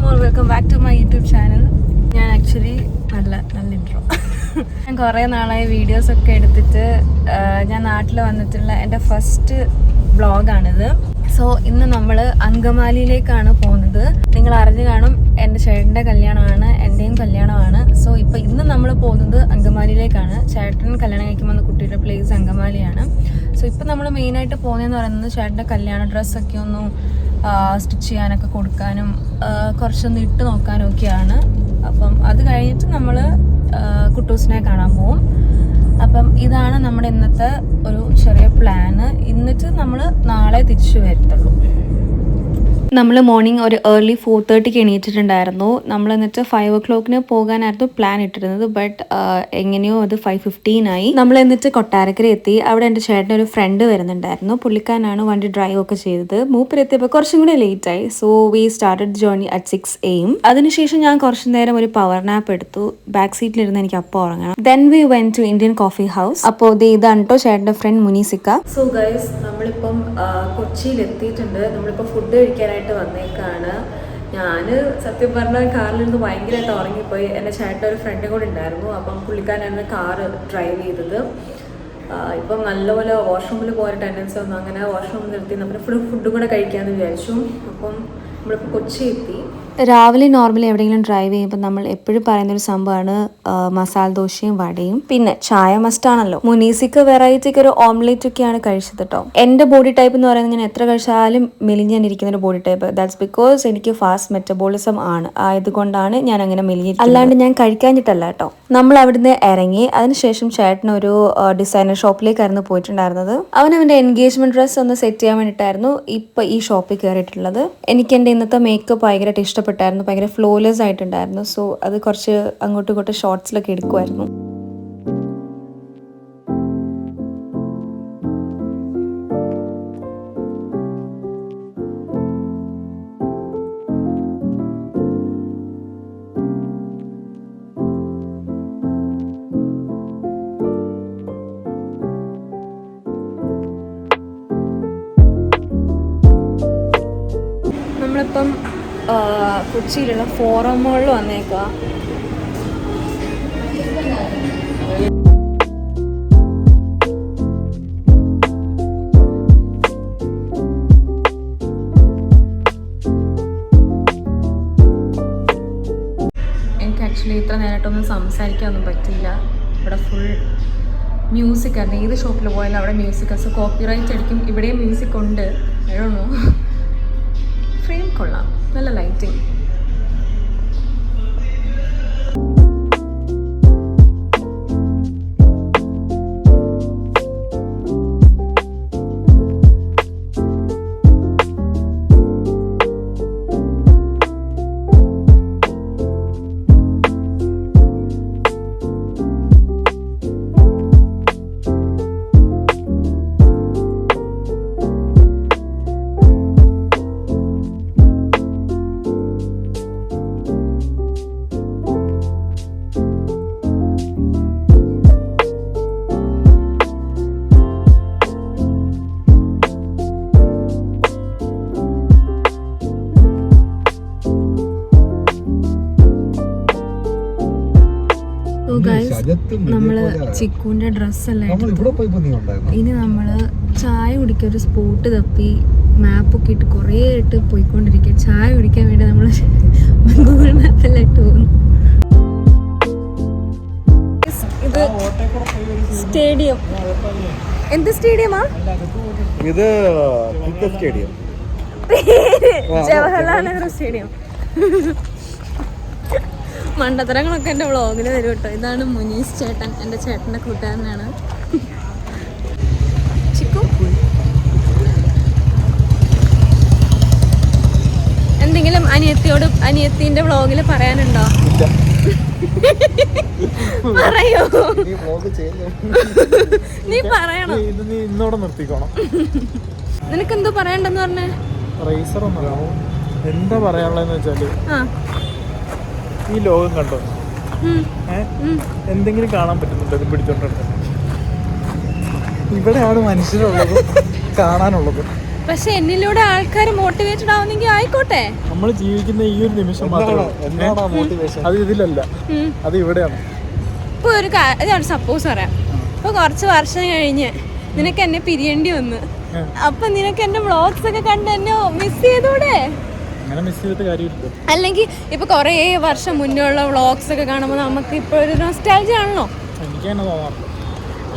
All welcome back to my YouTube channel. ഞാൻ actually നല്ല intro ഞാൻ കുറേ നാളായി വീഡിയോസൊക്കെ എടുത്തിട്ട് ഞാൻ നാട്ടിൽ വന്നിട്ടുള്ള എൻ്റെ ഫസ്റ്റ് വ്ളോഗാണിത്. സോ ഇന്ന് നമ്മൾ അങ്കമാലിയിലേക്കാണ് പോകുന്നത്. നിങ്ങൾ അറിഞ്ഞു കാണും, എൻ്റെ ചേട്ടൻ്റെ കല്യാണമാണ്, എൻ്റെയും കല്യാണമാണ്. സോ ഇപ്പോൾ ഇന്ന് നമ്മൾ പോകുന്നത് അങ്കമാലിയിലേക്കാണ്. ചേട്ടൻ കല്യാണം കഴിക്കുമ്പോൾ കുട്ടിയുടെ പ്ലേസ് അങ്കമാലിയാണ്. സോ ഇപ്പോൾ നമ്മൾ മെയിനായിട്ട് പോകുന്നതെന്ന് പറയുന്നത് ചേട്ടൻ്റെ കല്യാണ ഡ്രസ്സൊക്കെ ഒന്ന് സ്റ്റിച്ച് ചെയ്യാനൊക്കെ കൊടുക്കാനും കുറച്ചൊന്ന് ഇട്ട് നോക്കാനും ഒക്കെയാണ്. അപ്പം അത് കഴിഞ്ഞിട്ട് നമ്മൾ കുട്ടൂസിനെ കാണാൻ പോവും. അപ്പം ഇതാണ് നമ്മുടെ ഇന്നത്തെ ഒരു ചെറിയ പ്ലാന്. എന്നിട്ട് നമ്മൾ നാളെ തിരിച്ചു വരത്തുള്ളൂ. നമ്മൾ മോർണിംഗ് ഒരു ഏർലി 4:30 എണീറ്റിട്ടുണ്ടായിരുന്നു. നമ്മൾ എന്നിട്ട് 5 o'clock പോകാനായിരുന്നു പ്ലാൻ ഇട്ടിരുന്നത്. ബട്ട് എങ്ങനെയോ അത് 5:15 ആയി. നമ്മൾ എന്നിട്ട് കൊട്ടാരക്കര എത്തി. അവിടെ എൻ്റെ ചേട്ടൻ്റെ ഒരു ഫ്രണ്ട് വരുന്നുണ്ടായിരുന്നു. പുള്ളിക്കാരനാണ് വണ്ടി ഡ്രൈവ് ഒക്കെ ചെയ്തത്. മൂപ്പരെത്തിയപ്പോൾ കുറച്ചും കൂടി ലേറ്റ് ആയി. So we started journey at 6 AM. അതിനുശേഷം ഞാൻ കുറച്ചു നേരം ഒരു പവർ നാപ്പ് എടുത്തു. ബാക്ക് സീറ്റിലിരുന്ന് എനിക്ക് അപ്പോൾ ഉറങ്ങണം. Then we went to Indian coffee house. അപ്പോൾ ഇതാണ് കേട്ടോ ചേട്ടൻ്റെ ഫ്രണ്ട് മുനീസിക്ക. സോ ഗൈസ്, നമ്മളിപ്പം കൊച്ചിയിൽ എത്തിയിട്ടുണ്ട്. നമ്മളിപ്പോൾ ഫുഡ് കഴിക്കാനായിട്ട് വന്നേക്കാണ്. ഞാൻ സത്യം പറഞ്ഞാൽ കാറിലിരുന്ന് ഭയങ്കരമായിട്ട് ഉറങ്ങിപ്പോയി. എൻ്റെ ചേട്ടൻ്റെ ഒരു ഫ്രണ്ടും കൂടെ ഉണ്ടായിരുന്നു. അപ്പം പുള്ളിക്കാരനായിരുന്നു കാറ് ഡ്രൈവ് ചെയ്തത്. ഇപ്പം നല്ലപോലെ വാഷ്റൂമിൽ പോകാൻ ടെൻഡൻസി വന്നു. അങ്ങനെ വാഷ്റൂമിൽ നിർത്തി നമ്മൾ ഫുഡും കൂടെ കഴിക്കാമെന്ന് വിചാരിച്ചു. അപ്പം നമ്മളിപ്പോൾ കൊച്ചി എത്തി. രാവിലെ നോർമലി എവിടെയെങ്കിലും ഡ്രൈവ് ചെയ്യുമ്പോൾ നമ്മൾ എപ്പോഴും പറയുന്നൊരു സംഭവമാണ് മസാല ദോശയും വടയും. പിന്നെ ചായ മസ്റ്റാണല്ലോ. മുനീസിക്ക് വെറൈറ്റിക്ക് ഒരു ഓംലെറ്റ് ഒക്കെയാണ് കഴിച്ചത് കേട്ടോ. എൻ്റെ ബോഡി ടൈപ്പ് എന്ന് പറയുന്നത് ഞാൻ എത്ര കഴിച്ചാലും മെലിഞ്ഞാനിരിക്കുന്ന ഒരു ബോഡി ടൈപ്പ്. ദാറ്റ്സ് ബിക്കോസ് എനിക്ക് ഫാസ്റ്റ് മെറ്റബോളിസം ആണ്. ആയതുകൊണ്ടാണ് ഞാൻ അങ്ങനെ മെലിഞ്ഞിരിക്കുന്നത്, അല്ലാണ്ട് ഞാൻ കഴിക്കാഞ്ഞിട്ടല്ല കേട്ടോ. നമ്മൾ അവിടുന്ന് ഇറങ്ങി. അതിനുശേഷം ചേട്ടനൊരു ഡിസൈനർ ഷോപ്പിലേക്കായിരുന്നു പോയിട്ടുണ്ടായിരുന്നത്. അവൻ്റെ എൻഗേജ്മെന്റ് ഡ്രസ്സ് ഒന്ന് സെറ്റ് ചെയ്യാൻ വേണ്ടിയിട്ടായിരുന്നു ഇപ്പം ഈ ഷോപ്പിൽ കയറിയിട്ടുള്ളത്. എനിക്ക് എൻ്റെ ഇന്നത്തെ മേക്കപ്പ് ഭയങ്കരമായിട്ട് ഇഷ്ടപ്പെട്ടായിരുന്നു. ഭയങ്കര ഫ്ലോലെസ് ആയിട്ടുണ്ടായിരുന്നു. സോ അത് കുറച്ച് അങ്ങോട്ടും ഇങ്ങോട്ടും ഷോർട്സിലൊക്കെ എടുക്കുമായിരുന്നു. നമ്മളിപ്പം കൊച്ചിയിലുള്ള ഫോറം മോളിൽ വന്നേക്കുക. എനിക്ക് ആക്ച്വലി ഇത്ര നേരമായിട്ടൊന്നും സംസാരിക്കാനൊന്നും പറ്റില്ല. ഇവിടെ ഫുൾ മ്യൂസിക് ആയിരുന്നു. ഏത് ഷോപ്പിൽ പോയാലും അവിടെ മ്യൂസിക്. സോ കോപ്പിറൈറ്റ് അടിക്കും. ഇവിടെയും മ്യൂസിക് ഉണ്ട്. I don't know. ഫ്രെയിം കൊള്ളാം, നല്ല ലൈറ്റിങ്. നമ്മള് ചിക്കുവിന്റെ ഡ്രസ്സെല്ലാം ഇനി നമ്മള് ചായ കുടിക്കാൻ ഒരു സ്പോട്ട് തപ്പി മാപ്പൊക്കെ ഇട്ട് കുറേ ഇട്ട് പോയിക്കൊണ്ടിരിക്കുക. ചായ കുടിക്കാൻ വേണ്ടി നമ്മള് ഗൂഗിൾ മാപ്പെല്ലാം ഇട്ട് പോകുന്നു. ഇത് സ്റ്റേഡിയം. എന്ത് സ്റ്റേഡിയമാ ഇത്? ജവഹർലാൽ നെഹ്റു സ്റ്റേഡിയം. മണ്ടത്തരങ്ങളൊക്കെ എൻ്റെ വ്ളോഗിൽ വരും കേട്ടോ. ഇതാണ് മുനീസ് ചേട്ടൻ, എൻ്റെ ചേട്ടൻ്റെ കൂട്ടുകാരനാണ്. ചിക്കു, എന്തെങ്കിലും അനിയത്തിന്റെ വ്ളോഗിൽ പറയാനുണ്ടോ? പറയോ? നീ പറയണം. നിനക്കെന്തോ പറയണ്ടെന്ന് പറഞ്ഞേ? എന്താ പറയാനുള്ളതെന്ന് വെച്ചാല്, ഈ ലോകം കണ്ടോ? എന്തെങ്കിലും കാണാൻ പറ്റുന്നുണ്ടോ ഇത് പിടിച്ചോണ്ടിരുന്നത്? ഇവിടെയാണ് മനുഷ്യരുള്ളത്, കാണാനുള്ളത്. പക്ഷെ എന്നിലൂടെ ആൾക്കാർ മോട്ടിവേറ്റഡ് ആവുന്നെങ്കിൽ ആയിക്കോട്ടെ. നമ്മൾ ജീവിക്കുന്ന ഈ ഒരു നിമിഷം മാത്രമാണ്, അത് ഇതിലല്ല, അത് ഇവിടെയാണ്. ഇപ്പൊ ഒരു സപ്പോസ് പറയാം, ഇപ്പൊ കുറച്ച് വർഷം കഴിഞ്ഞ് നിനക്ക് എന്നെ പിരിയേണ്ടി വന്നു, അപ്പൊ നിനക്ക് എന്റെ വ്ളോഗ്സ് ഒക്കെ കണ്ട് എന്നെ മിസ് ചെയ്തൂടെ? അങ്ങനെ മിസ് ചെയ്തിട്ട് കാര്യമില്ല. അല്ലെങ്കിൽ ഇപ്പൊ കൊറേ വർഷം മുന്നേ ഉള്ള വ്ളോഗ്സ് ഒക്കെ കാണുമ്പോൾ നമുക്ക് ഇപ്പൊ ഒരു നൊസ്റ്റാൾജിയ ആണല്ലോ. എനിക്ക് തന്നെ തോന്നാറുണ്ട്.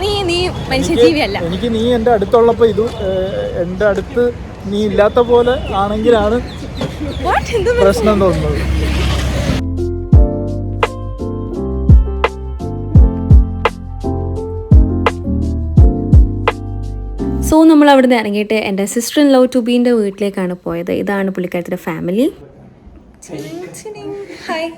നീ മനുഷ്യജീവിയല്ല. എനിക്ക് നീ എൻ്റെ അടുത്തുള്ളപ്പോ ഇത് എൻ്റെ അടുത്ത് നീ ഇല്ലാത്ത പോലെ ആണെങ്കിലാണ് പ്രശ്നം തോന്നുന്നത്. സോ നമ്മൾ അവിടെ നിന്ന് ഇറങ്ങിയിട്ട് എൻ്റെ സിസ്റ്റർ ഇൻ ലോ ടുബീൻ്റെ വീട്ടിലേക്കാണ് പോയത്. ഇതാണ് പുള്ളിക്കാരത്തിൻ്റെ ഫാമിലി. ഹായ്.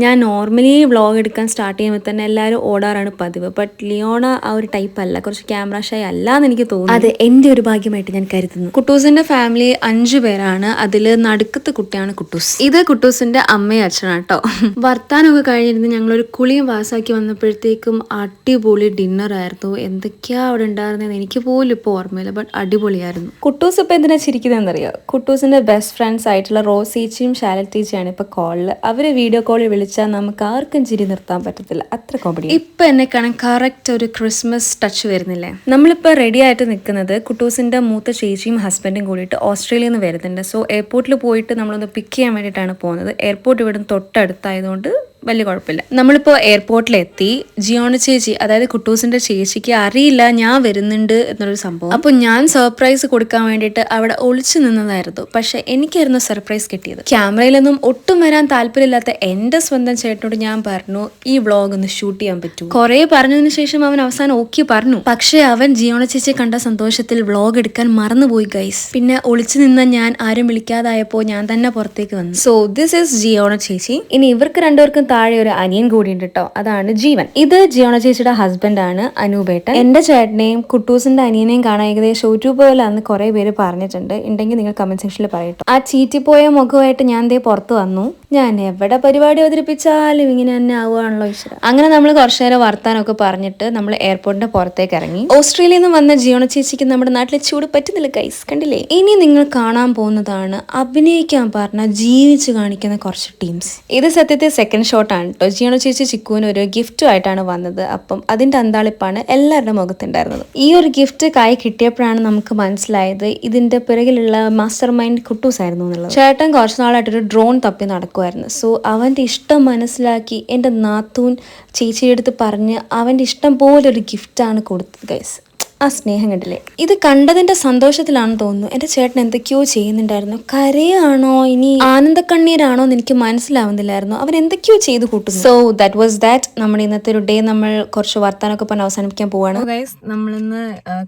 ഞാൻ നോർമലി വ്ളോഗ് എടുക്കാൻ സ്റ്റാർട്ട് ചെയ്യുമ്പോൾ തന്നെ എല്ലാവരും ഓടാറാണ് പതിവ്. ബട്ട് ലിയോണ ആ ഒരു ടൈപ്പ് അല്ല, കുറച്ച് ക്യാമറ ഷൈ അല്ല എന്ന് എനിക്ക് തോന്നുന്നു. അത് എൻ്റെ ഒരു ഭാഗ്യമായിട്ട് ഞാൻ കരുതുന്നു. കുട്ടൂസിന്റെ ഫാമിലി 5 പേരാണ്. അതിൽ നടുക്കത്തെ കുട്ടിയാണ് കുട്ടൂസ്. ഇത് കുട്ടൂസിന്റെ അമ്മയും അച്ഛനാണ് കേട്ടോ. വർത്താനമൊക്കെ കഴിഞ്ഞിരുന്ന് ഞങ്ങളൊരു കുളിയും വാസാക്കി വന്നപ്പോഴത്തേക്കും അടിപൊളി ഡിന്നർ ആയിരുന്നു. എന്തൊക്കെയാ അവിടെ ഉണ്ടായിരുന്നത് എനിക്ക് പോലും ഇപ്പോൾ ഓർമ്മയില്ല, ബട്ട് അടിപൊളിയായിരുന്നു. കുട്ടൂസ് ഇപ്പം എന്തിനാ ചിരിക്കുന്നതെന്നറിയോ? കുട്ടൂസിന്റെ ബെസ്റ്റ് ഫ്രണ്ട്സ് ആയിട്ടുള്ള റോസേച്ചിയും ശാലത്തേച്ചിയാണ് ഇപ്പൊ കോളിൽ. അവര് വീഡിയോ കോളിൽ വിളിച്ചാൽ നമുക്ക് ആർക്കും ചിരി നിർത്താൻ പറ്റത്തില്ല, അത്ര കോമഡി. ഇപ്പൊ എന്നെ കാണാൻ കറക്റ്റ് ഒരു ക്രിസ്മസ് ടച്ച് വരുന്നില്ലേ? നമ്മളിപ്പോ റെഡി ആയിട്ട് നിൽക്കുന്നത് കുട്ടൂസിന്റെ മൂത്ത ചേച്ചിയും ഹസ്ബൻഡും കൂടിയിട്ട് ഓസ്ട്രേലിയയിൽ നിന്ന് വരുന്നുണ്ട്. സോ എയർപോർട്ടിൽ പോയിട്ട് നമ്മളൊന്ന് പിക്ക് ചെയ്യാൻ വേണ്ടിയിട്ടാണ് പോകുന്നത്. എയർപോർട്ട് ഇവിടെ തൊട്ടടുത്തായതുകൊണ്ട് വലിയ കുഴപ്പമില്ല. നമ്മളിപ്പോൾ എയർപോർട്ടിലെത്തി. ജിയോണ ചേച്ചി, അതായത് കുട്ടൂസിന്റെ ചേച്ചിക്ക് അറിയില്ല ഞാൻ വരുന്നുണ്ട് എന്നൊരു സംഭവം. അപ്പോൾ ഞാൻ സർപ്രൈസ് കൊടുക്കാൻ വേണ്ടിയിട്ട് അവിടെ ഒളിച്ചു നിന്നതായിരുന്നു. പക്ഷെ എനിക്കായിരുന്നു സർപ്രൈസ് കിട്ടിയത്. ക്യാമറയിലൊന്നും ഒട്ടും വരാൻ താല്പര്യമില്ലാത്ത എൻ്റെ സ്വന്തം ചേട്ടനോട് ഞാൻ പറഞ്ഞു ഈ വ്ളോഗ് ഒന്ന് ഷൂട്ട് ചെയ്യാൻ പറ്റൂ. കുറെ പറഞ്ഞതിന് ശേഷം അവൻ അവസാനം ഓക്കെ പറഞ്ഞു. പക്ഷെ അവൻ ജിയോണ ചേച്ചിയെ കണ്ട സന്തോഷത്തിൽ വ്ളോഗ് എടുക്കാൻ മറന്നുപോയി ഗൈസ്. പിന്നെ ഒളിച്ചു നിന്ന ഞാൻ ആരും വിളിക്കാതായപ്പോൾ ഞാൻ തന്നെ പുറത്തേക്ക് വന്നു. സോ ദിസ് ഈസ് ജിയോണ ചേച്ചി. ഇനി ഇവർക്ക് രണ്ടുപേർക്കും താഴെ ഒരു അനിയൻ കൂടിയുണ്ട് കേട്ടോ, അതാണ് ജീവൻ. ഇത് ജിയോണ ചേച്ചിയുടെ ഹസ്ബൻഡാണ് അനൂപേട്ടൻ. എന്റെ ചേട്ടനെയും കുട്ടൂസിന്റെ അനിയനെയും കാണാൻ ഏകദേശം ഒരുപോലെയാന്ന് കുറെ പേര് പറഞ്ഞിട്ടുണ്ട്. ഉണ്ടെങ്കിൽ നിങ്ങൾ കമന്റ് സെക്ഷനിൽ പറയട്ടോ. ആ ചീറ്റിപ്പോയ മുഖമായിട്ട് ഞാൻ ദേ പുറത്തു വന്നു. ഞാൻ എവിടെ പരിപാടി അവതരിപ്പിച്ചാലും ഇങ്ങനെ തന്നെ ആവുകയാണല്ലോ ഈശ്വര. അങ്ങനെ നമ്മൾ കുറച്ചു നേരം വർത്താനൊക്കെ പറഞ്ഞിട്ട് നമ്മൾ എയർപോർട്ടിന്റെ പുറത്തേക്ക് ഇറങ്ങി. ഓസ്ട്രേലിയയിൽ നിന്ന് വന്ന ജിയോണ ചേച്ചിക്ക് നമ്മുടെ നാട്ടിലെ ചൂട് പറ്റുന്നില്ല ഗൈസ്, കണ്ടില്ലേ? ഇനി നിങ്ങൾ കാണാൻ പോകുന്നതാണ് അഭിനയിക്കാൻ പറഞ്ഞ ജീവിച്ച് കാണിക്കുന്ന കുറച്ച് ടീംസ്. ഇത് സത്യത്തിൽ സെക്കൻഡ് ഷോട്ടാണ് കേട്ടോ. ജിയോണ ചേച്ചി ചിക്കുവിന് ഒരു ഗിഫ്റ്റും ആയിട്ടാണ് വന്നത്. അപ്പം അതിന്റെ അന്താളിപ്പാണ് എല്ലാവരുടെ മുഖത്തുണ്ടായിരുന്നത്. ഈ ഒരു ഗിഫ്റ്റ് കൈ കിട്ടിയപ്പോഴാണ് നമുക്ക് മനസ്സിലായത് ഇതിന്റെ പിറകിലുള്ള മാസ്റ്റർ മൈൻഡ് കുട്ടൂസ് ആയിരുന്നു എന്നുള്ളത്. ചേട്ടൻ കുറച്ച് നാളായിട്ടൊരു ഡ്രോൺ തപ്പി നടക്കുമായിരുന്നു. സോ അവന്റെ ഇഷ്ടം മനസ്സിലാക്കി എൻ്റെ നാത്തൂൻ ചേച്ചിയുടെ അടുത്ത് പറഞ്ഞ് അവന്റെ ഇഷ്ടം പോലെ ഒരു ഗിഫ്റ്റാണ് കൊടുത്തത് ഗൈസ്. ആ സ്നേഹം കണ്ടില്ലേ? ഇത് കണ്ടതിന്റെ സന്തോഷത്തിലാണെന്ന് തോന്നുന്നു. എൻ്റെ ചേട്ടൻ എന്തൊക്കെയോ ചെയ്യുന്നുണ്ടായിരുന്നു. കരയാണോ ഇനി ആനന്ദക്കണ്ണീരാണോ എന്ന് എനിക്ക് മനസ്സിലാവുന്നില്ലായിരുന്നു. അവൻ എന്തൊക്കെയോ ചെയ്തു കൂട്ടുന്നു. So that was that. നമ്മുടെ ഇന്നത്തെ ഒരു ഡേ നമ്മൾ കുറച്ച് വർത്താനൊക്കെ പറഞ്ഞ് അവസാനിപ്പിക്കാൻ പോവാണ് ഗൈസ്. നമ്മളിന്ന്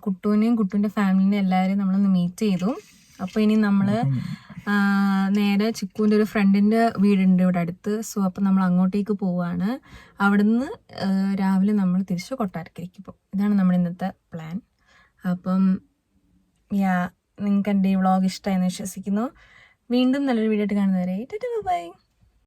കുട്ടൂനെയും കുട്ടൂൻ്റെ ഫാമിലിനെയും എല്ലാവരെയും നമ്മളൊന്ന് മീറ്റ് ചെയ്തു. അപ്പോൾ ഇനി നമ്മൾ നേരെ ചിക്കുവിൻ്റെ ഒരു ഫ്രണ്ടിൻ്റെ വീടുണ്ട് ഇവിടെ അടുത്ത്. സോ അപ്പം നമ്മൾ അങ്ങോട്ടേക്ക് പോവുകയാണ്. അവിടുന്ന് രാവിലെ നമ്മൾ തിരിച്ച് കൊട്ടാരക്കരയ്ക്ക് പോകും. ഇതാണ് നമ്മുടെ ഇന്നത്തെ പ്ലാൻ. അപ്പം നിങ്ങൾക്ക് എൻ്റെ ഈ വ്ളോഗ് ഇഷ്ടമായെന്ന് വിശ്വസിക്കുന്നു. വീണ്ടും നല്ലൊരു വീഡിയോ ആയിട്ട് കാണുന്നവരെ ബൈ.